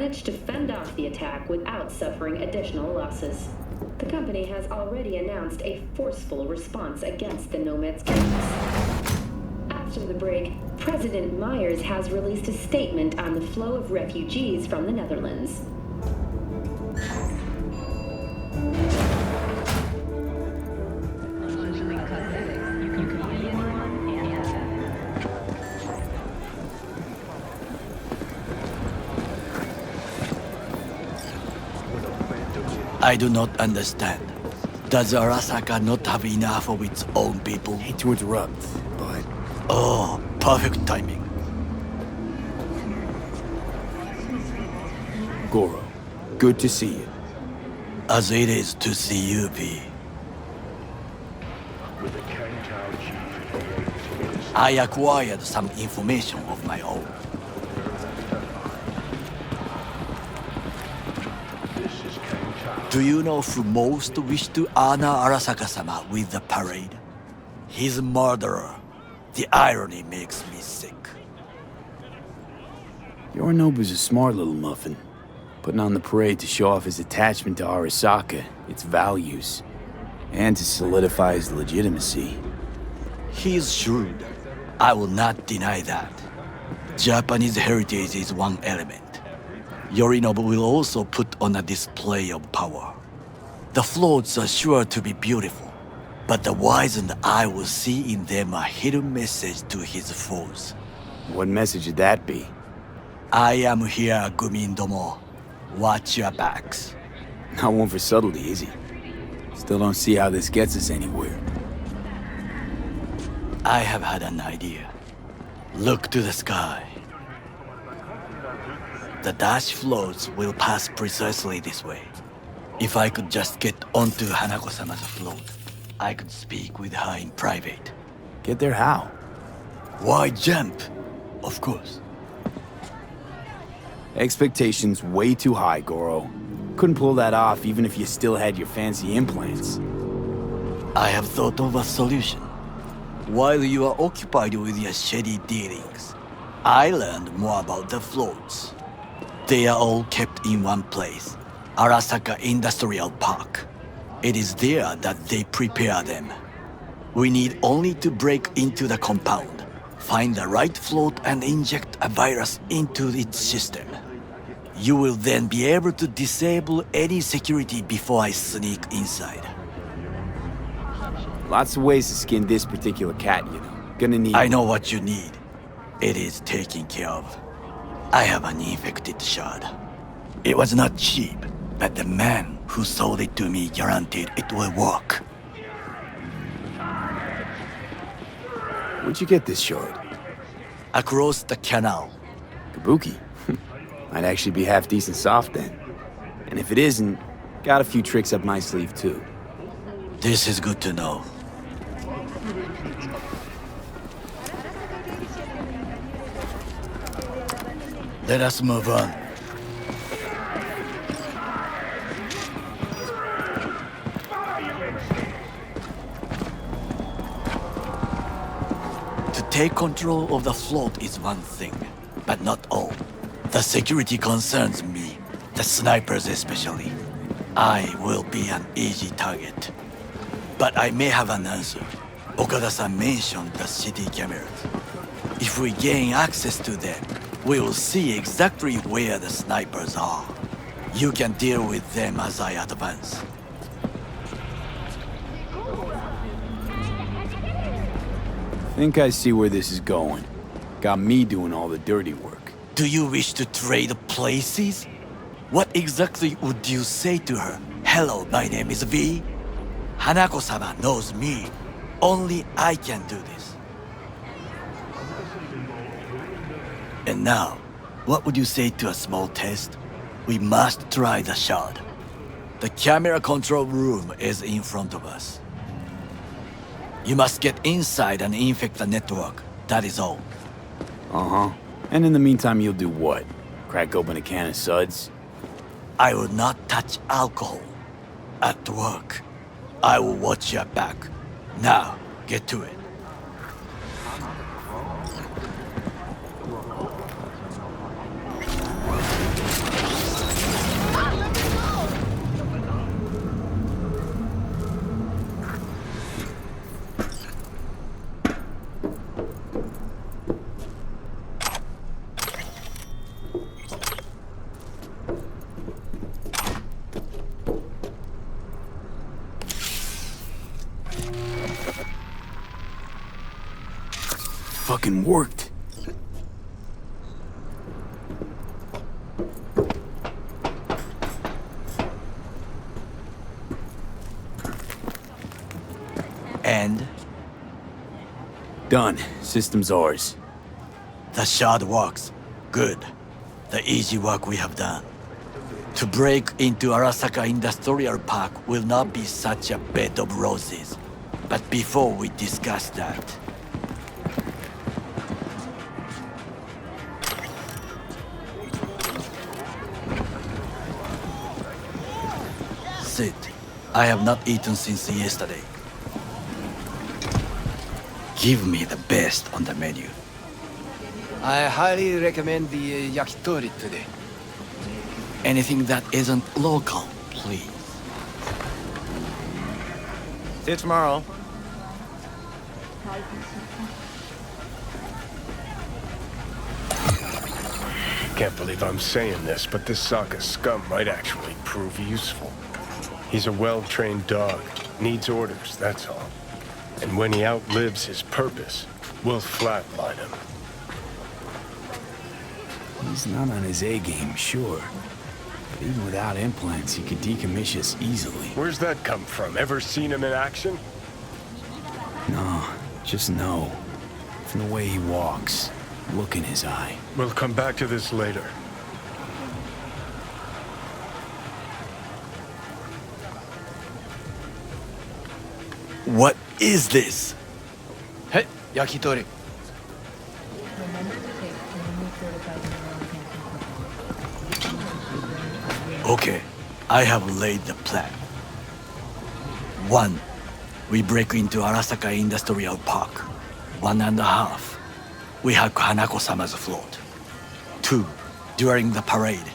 managed to fend off the attack without suffering additional losses. The company has already announced a forceful response against the Nomad's camps. After the break, President Myers has released a statement on the flow of refugees from the Netherlands. I do not understand. Does Arasaka not have enough of its own people? Hate to interrupt, but... Oh, perfect timing. Goro, good to see you. As it is to see you, V. I acquired some information of my own. Do you know who most wished to honor Arasaka-sama with the parade? His murderer. The irony makes me sick. Yorinobu's a smart little muffin, putting on the parade to show off his attachment to Arasaka, its values, and to solidify his legitimacy. He's shrewd. I will not deny that. Japanese heritage is one element. Yorinobu will also put on a display of power. The floats are sure to be beautiful, but the wizened eye will see in them a hidden message to his foes. What message would that be? I am here, Gumindomo. Watch your backs. Not one for subtlety, is he? Still don't see how this gets us anywhere. I have had an idea. Look to the sky. The dash floats will pass precisely this way. If I could just get onto Hanako-sama's float, I could speak with her in private. Get there how? Why jump? Of course. Expectations way too high, Goro. Couldn't pull that off even if you still had your fancy implants. I have thought of a solution. While you are occupied with your shady dealings, I learned more about the floats. They are all kept in one place, Arasaka Industrial Park. It is there that they prepare them. We need only to break into the compound, find the right float and inject a virus into its system. You will then be able to disable any security before I sneak inside. Lots of ways to skin this particular cat, you know. Gonna need... I know what you need. It is taken care of. I have an infected shard. It was not cheap, but the man who sold it to me guaranteed it will work. Where'd you get this shard? Across the canal. Kabuki? Might actually be half decent soft then. And if it isn't, got a few tricks up my sleeve too. This is good to know. Let us move on. To take control of the float is one thing, but not all. The security concerns me, the snipers especially. I will be an easy target. But I may have an answer. Okada-san mentioned the city cameras. If we gain access to them, we will see exactly where the snipers are. You can deal with them as I advance. Think I see where this is going. Got me doing all the dirty work. Do you wish to trade places? What exactly would you say to her? Hello, my name is V. Hanako-sama knows me. Only I can do this. And now, what would you say to a small test? We must try the shard. The camera control room is in front of us. You must get inside and infect the network. That is all. Uh-huh. And in the meantime, you'll do what? Crack open a can of suds? I will not touch alcohol. At work, I will watch your back. Now, get to it. fucking worked. And Done. System's ours. the shard works. Good. The easy work we have done. To break into Arasaka Industrial Park will not be such a bed of roses. But before we discuss that, sit. I have not eaten since yesterday. Give me the best on the menu. I highly recommend the yakitori today. Anything that isn't local, please. See you tomorrow. Can't believe I'm saying this, but this Saka scum might actually prove useful. He's a well-trained dog. Needs orders, that's all. And when he outlives his purpose, we'll flatline him. He's not on his A-game, sure. But even without implants, he could decommission us easily. Where's that come from? Ever seen him in action? No, just no. From the way he walks, look in his eye. We'll come back to this later. What is this? Hey, yakitori. Okay, I have laid the plan. 1. We break into Arasaka Industrial Park. 1.5. We hack Hanako-sama's float. 2. During the parade,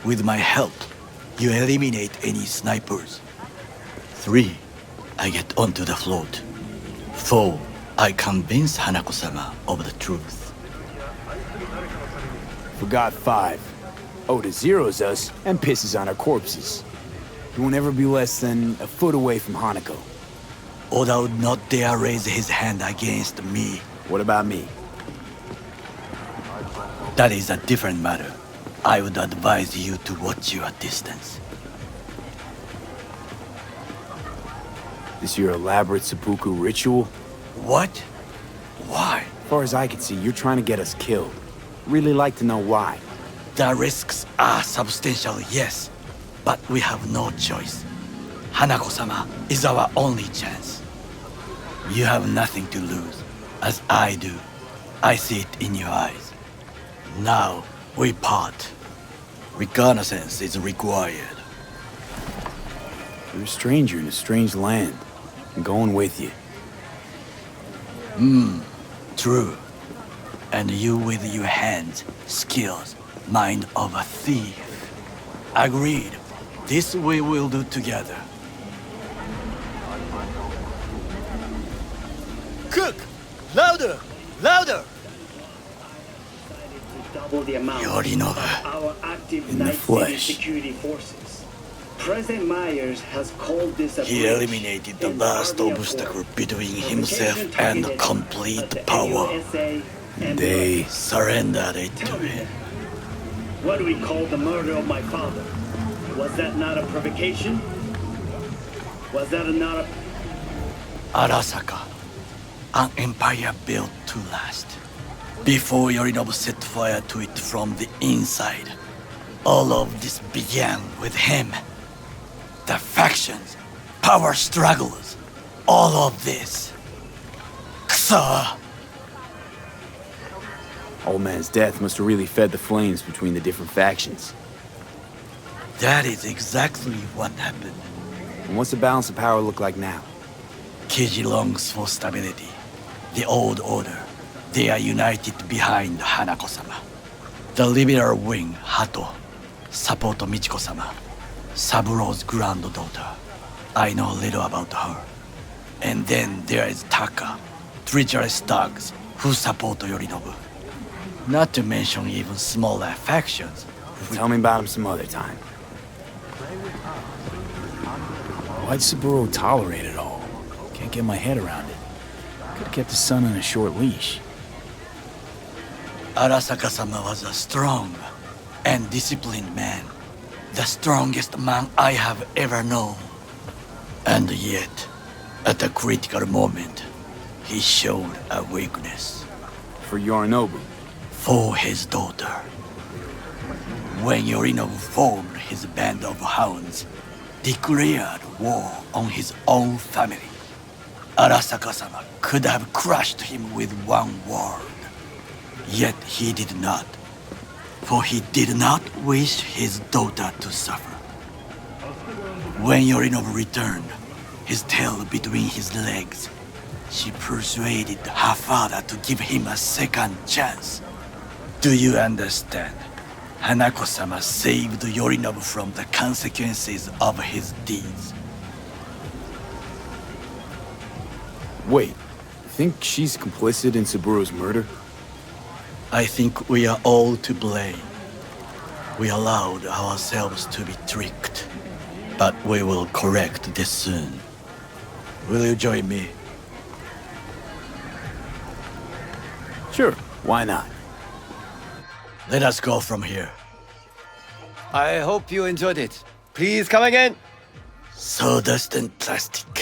with my help, you eliminate any snipers. 3. I get onto the float. 4. I convince Hanako-sama of the truth. Forgot 5. Oda zeros us and pisses on our corpses. He won't ever be less than a foot away from Haniko. Oda would not dare raise his hand against me. What about me? That is a different matter. I would advise you to watch your distance. This your elaborate seppuku ritual? What? Why? As far as I can see, you're trying to get us killed. Really like to know why. The risks are substantial, yes, but we have no choice. Hanako-sama is our only chance. You have nothing to lose, as I do. I see it in your eyes. Now, we part. Reconnaissance is required. You're a stranger in a strange land. I'm going with you. True. And you with your hands, skills, mind of a thief. Agreed. This we will do together. Cook! Louder! Louder! Double the amount Yorinobu. of our active In the night city flesh. security forces. President Myers has called this a He breach eliminated the in last Army of obstacle War. between himself Provocation and targeted complete at the power. AUSA and They... Surrendered it to Tell me him. what do we call the murder of my father? Was that not a provocation? Was that not a... Arasaka, an empire built to last. Before Yorinobu set fire to it from the inside, all of this began with him. The factions, power struggles, all of this. Kusa! Old man's death must have really fed the flames between the different factions. That is exactly what happened. And what's the balance of power look like now? Kiji longs for stability. The old order. They are united behind Hanako-sama. The liberal wing, Hato, support Michiko-sama, Saburo's granddaughter. I know little about her. And then there is Taka, treacherous thugs who support Yorinobu. Not to mention even smaller factions. Tell me about him some other time. Why'd Saburo tolerate it all? Can't get my head around it. Could've kept his son on a short leash. Arasaka-sama was a strong and disciplined man. The strongest man I have ever known. And yet, at a critical moment, he showed a weakness. For Yorinobu. For his daughter. When Yorinobu formed his band of hounds, declared war on his own family, Arasaka-sama could have crushed him with one word. Yet he did not, for he did not wish his daughter to suffer. When Yorinobu returned, his tail between his legs, she persuaded her father to give him a second chance. Do you understand? Hanako-sama saved Yorinobu from the consequences of his deeds. Wait, think she's complicit in Saburo's murder? I think we are all to blame. We allowed ourselves to be tricked. But we will correct this soon. Will you join me? Sure, why not? Let us go from here. I hope you enjoyed it. Please come again. Sawdust and plastic.